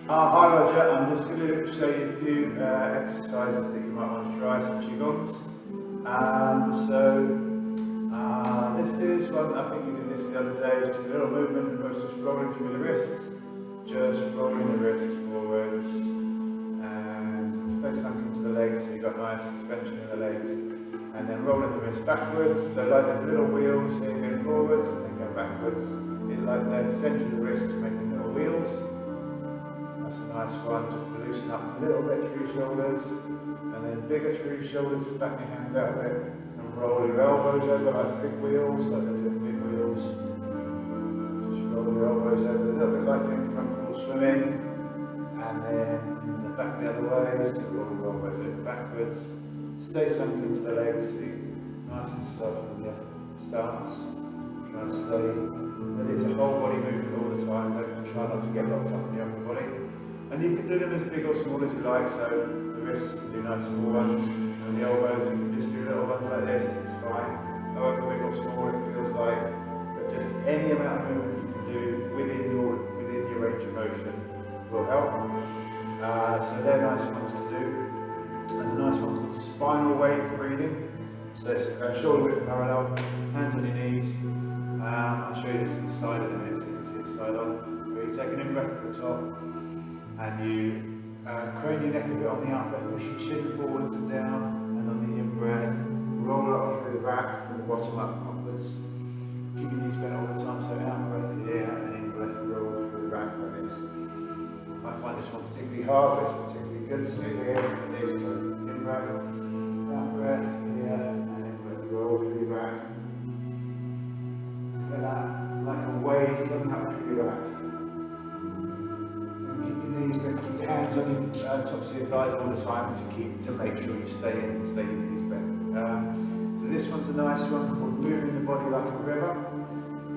Hi Roger, I'm just going to show you a few exercises that you might want to try, some Qigongs. This is one, I think we did this the other day, just a little movement where it's just rolling through the wrists, just rolling the wrists forwards and stay sunk into the legs, so you've got nice suspension in the legs, and then rolling the wrists backwards, so like there's little wheels here going forwards and then going backwards, it's like the centre of the wrists making little wheels. That's a nice one, just to loosen up a little bit through your shoulders, and then bigger through your shoulders, flatten your hands out a bit, and roll your elbows over like big wheels, like the little big wheels. Just roll your elbows over a little bit like doing front wheel swimming, and then back the other way, so roll your elbows over backwards. Stay sunk into the legs, so nice and soft in your stance. Try to stay, and it's a whole body movement all the time, don't try not to get locked up in the upper body. And you can do them as big or small as you like, so the wrists you can do nice small ones, and the elbows you can just do little ones like this, it's fine. However big or small it feels like, but just any amount of movement you can do within your range of motion will help. So they're nice ones to do. There's a nice one called spinal wave breathing. So it's shoulder width parallel, hands on your knees. I'll show you this to the side in a minute so you can see the side on. Where you take an in-breath at the top and you crane your neck a bit on the out-breath, push your chin forwards and down, and on the in-breath, roll it up through the back from the bottom up upwards. Keep your knees bent all the time, so out-breath here and in-breath, roll through the back like this. I find this one particularly hard, but it's particularly good. So here it is, so in-breath, out-breath here, and in-breath, roll through your back. Like that, like a wave coming up through your back. And keep your knees bent, keep your hands on your tops of your thighs all the time to make sure you stay your knees bent. So this one's a nice one called moving the body like a river.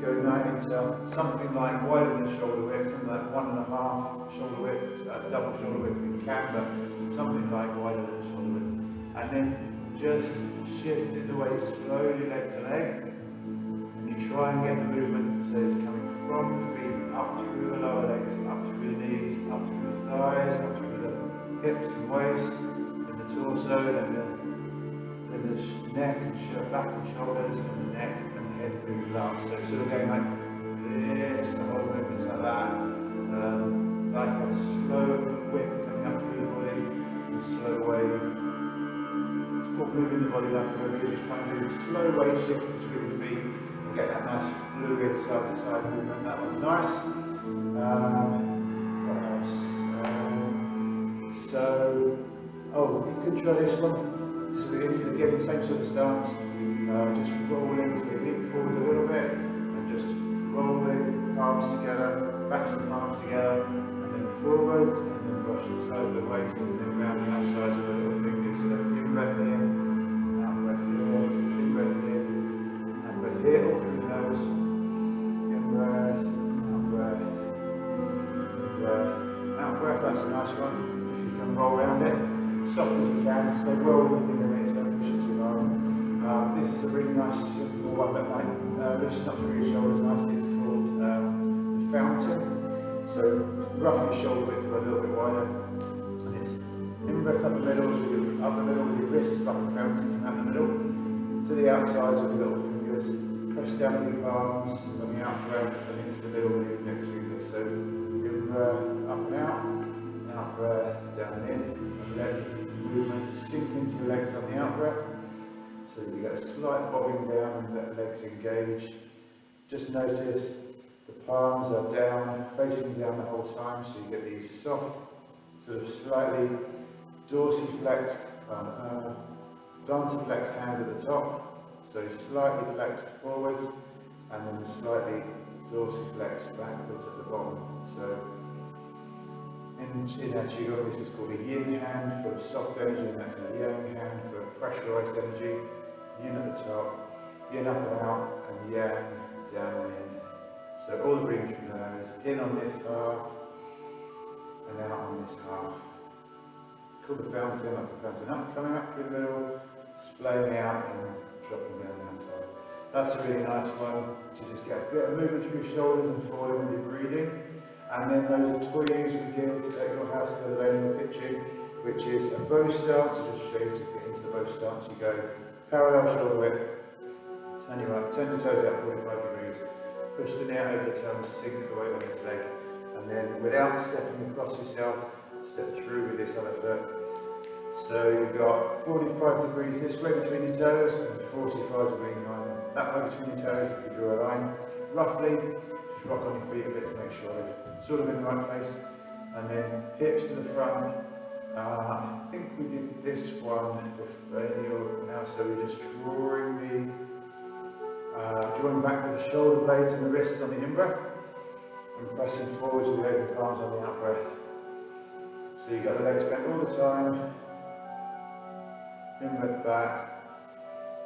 Go night into something like wider than shoulder width, something like 1.5 shoulder width, double shoulder width if you can, but something like wider than shoulder width. And then just shifting the weight slowly leg to leg. You try and get the movement so it's coming from the feet, up through the lower legs, up through the knees, up through the thighs, up through the hips and waist, then the torso, then the neck and back and shoulders, and the neck and the head moving up. So sort of going like this, the whole movement's like that, like a slow whip coming up through the body, a slow wave. It's called moving the body like a river. You're just trying to do a slow wave shift between the feet. Get that nice fluid side to side movement, that one's nice. What else? You could try this one. So again, same sort of stance, just rolling, so lean forwards a little bit, and just rolling, palms together, backs and palms together, and then forwards, and then brush the side of the waist, and then round the outsides of the little fingers. So in breath in, out breath here, in breath in. Here, all through the nose, in breath, out breath, in breath, out breath. That's a nice one. If you can roll around it, soft as you can, stay rolling in the minutes, don't push it too hard. This is a really nice simple one that might loosen up through your shoulders nicely. It's called the fountain. So roughly shoulder width, but a little bit wider. And it's in breath up the middle, so you up the middle with your wrists like a fountain, out the middle, to the outsides with your little fingers. Press down with your palms on the out breath and into the middle with your next fingers. So in breath, up and out breath, down and in, and let the movement sink into your legs on the out breath. So you get a slight bobbing down and let the legs engage. Just notice the palms are down, facing down the whole time, so you get these soft, sort of slightly dorsiflexed, plantar-flexed hands at the top. So slightly flexed forwards and then slightly dorsiflexed backwards at the bottom. So in our Qigong, this is called a yin hand for soft energy, and that's a yang hand for pressurized energy. Yin at the top, yin up and out, and yang down and in. So all the breathing through the nose, in on this half and out on this half. Called the fountain, like the fountain up, coming up through the middle, splaying out and dropping down the outside. That's a really nice one to just get a bit of movement through your shoulders and forward with your breathing. And then those toys we did at your house the other day in the kitchen, which is a bow stance. I'll just show you to get into the bow stance. You go parallel shoulder width, turn your right, turn your toes out 45 degrees, push the knee out over the tongue, sink the weight on this leg, and then without stepping across yourself, step through with this other foot. So you've got 45 degrees this way between your toes and 45 degrees line that way between your toes. If you draw a line, roughly, just rock on your feet a bit to make sure they're sort of in the right place. And then hips to the front. I think we did this one now, so we're just drawing back with the shoulder blades and the wrists on the in-breath, and pressing forwards with the open palms on the out-breath. So you've got the legs bent all the time, in-breath back,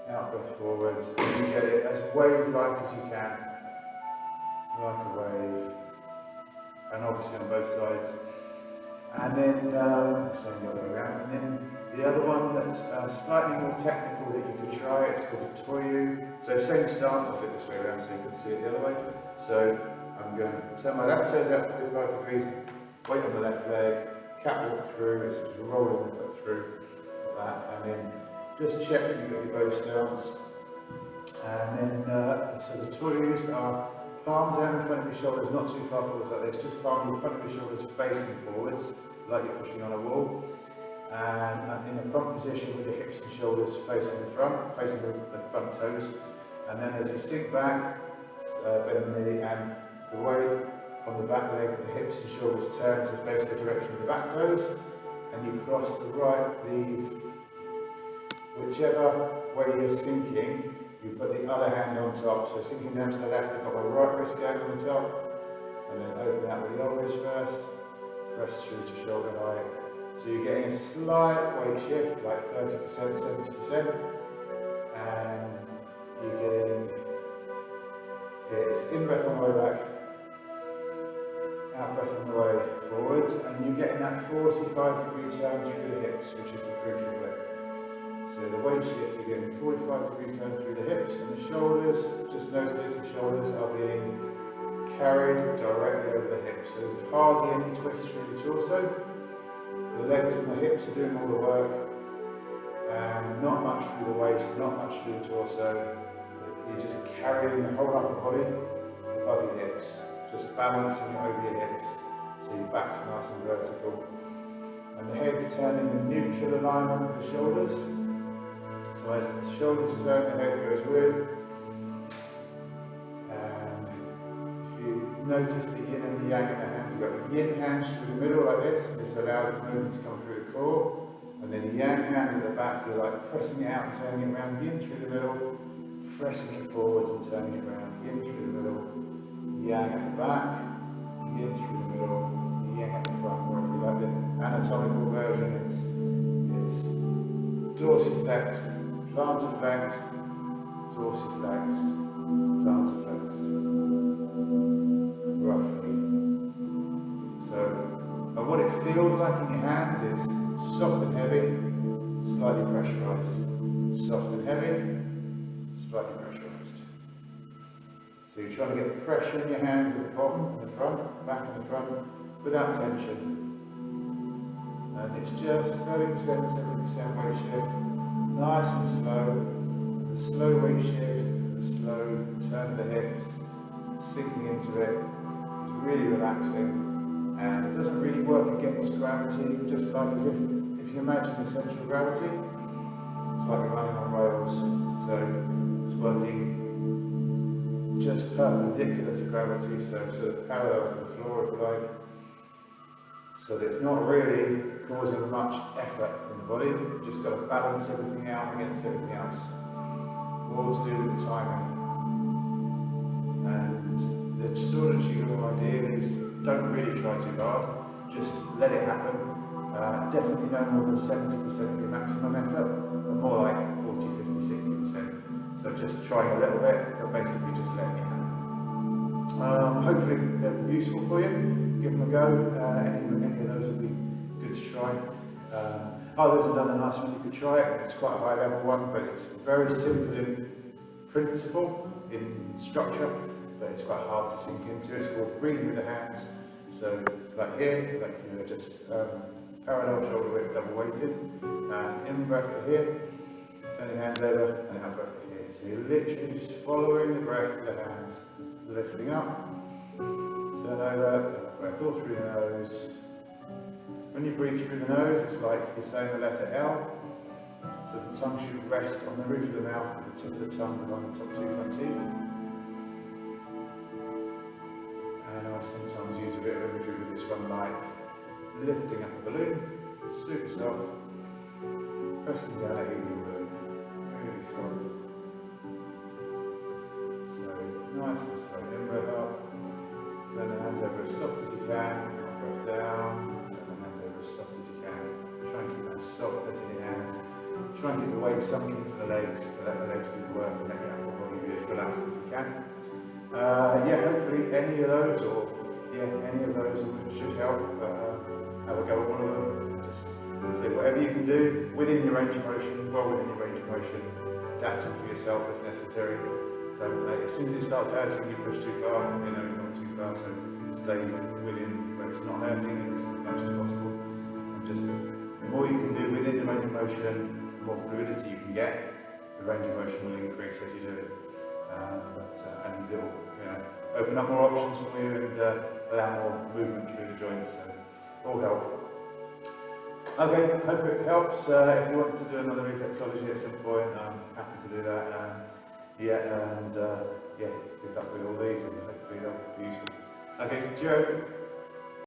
out-breath forwards, and you get it as wave-like as you can, like a wave, and obviously on both sides. And then, same the other way around, and then the other one that's slightly more technical that you could try, it's called a Toyu. So same stance, I'll flip this way around so you can see it the other way. So I'm going to turn my left toes out 45 degrees, weight on the left leg, catwalk through, it's just rolling the foot through, like that, and then just check that you've got your bow stance. And then, so the Toyus are palms out in front of your shoulders, not too far forwards like this, just palm in front of your shoulders facing forwards, like you're pushing on a wall. And in the front position with your hips and shoulders facing the front, facing the front toes. And then as you sink back, bend the knee, and the weight on the back leg, the hips and shoulders turn to face the direction of the back toes, and you cross whichever way you're sinking, you put the other hand on top. So sinking down to the left, I've got my right wrist going on the top, and then open out with the elbows first, press through to shoulder height. So you're getting a slight weight shift, like 30%, 70%, and you're getting, it's in-breath on the way back, out-breath on the way forwards, and you're getting that 45-degree turn through the hips, which is the crucial bit. So the weight shift, you're getting 45-degree turn through the hips, and the shoulders, just notice the shoulders are being carried directly over the hips. So there's hardly any twist through the torso. The legs and the hips are doing all the work, and not much through the waist, not much through the torso. You're just carrying the whole upper body above your hips, just balancing it over your hips, so your back's nice and vertical. And the head's turning in neutral alignment with the shoulders. So as the shoulders turn, the head goes with. And if you notice the yin and the yang in the hands, you've got the yin hands through the middle like this, and this allows the movement to come through the core. And then the yang hand at the back, you're like pressing it out and turning it around, yin through the middle, pressing it forwards and turning it around, yin through the middle, yang at the back, yin through the middle, yang at the front, wherever you like the anatomical version. It's dorsiflexed, plantar flexed, dorsiflexed, plantar flexed, roughly. So, and what it feels like in your hands is soft and heavy, slightly pressurized. Soft and heavy, slightly pressurized. So you're trying to get the pressure in your hands at the bottom and the front, back and the front, without tension. And it's just 30%, 70% weight shift, nice and slow. The slow weight shift, the slow turn of the hips, sinking into it, is really relaxing. And it doesn't really work against gravity, just like as if you imagine the central gravity, it's like you're running on rails. So it's working just perpendicular to gravity, so sort of parallel to the floor, if you like. So that it's not really causing much effort in the body, you've just got to balance everything out against everything else. All to do with the timing. And the sort of Qigong idea is don't really try too hard, just let it happen. Definitely no more than 70% of your maximum effort, but more like 40, 50, 60%. So just trying a little bit, but basically just letting it happen. Hopefully they're useful for you. Give them a go. Any of those would be good to try. There's another nice one you could try. It's quite a high level one, but it's very simple in principle, in structure, but it's quite hard to sink into. It's called breathing with the hands. So like here, like you're just parallel shoulder width, double weighted. In breath to here, turn your hands over, and out breath to here. So you're literally just following the breath with the hands, lifting up, turn over, breath all through the nose. When you breathe through the nose, it's like you're saying the letter L. So the tongue should rest on the roof of the mouth, with the tip of the tongue along the top two front teeth. And I sometimes use a bit of imagery with this one, like lifting up a balloon, super soft, pressing down a helium balloon, really soft. So nice and slow, in breath up, turn the hands over as soft as you can, out breath down, turn the hands over as soft as you can. Try and keep that soft as in your hands. Try and keep the weight sunk into the legs, to let the legs do the work and let your upper body be as relaxed as you can. Yeah, hopefully any of those, or any of those should help. Have a go at one of them. Just say whatever you can do within your range of motion, well within your range of motion. Adapting for yourself as necessary. Don't let, as soon as it starts hurting, you push too far. You know, not too far. So stay within where it's not hurting as much as possible. And just the more you can do within the range of motion, the more fluidity you can get. The range of motion will increase as you do it. And it will, open up more options for you and allow more movement through the joints. So all help. Okay, hope it helps. If you want to do another reflexology at some point, I'm happy to do that. Good luck with all these, and hopefully they'll be useful. Okay, cheerio.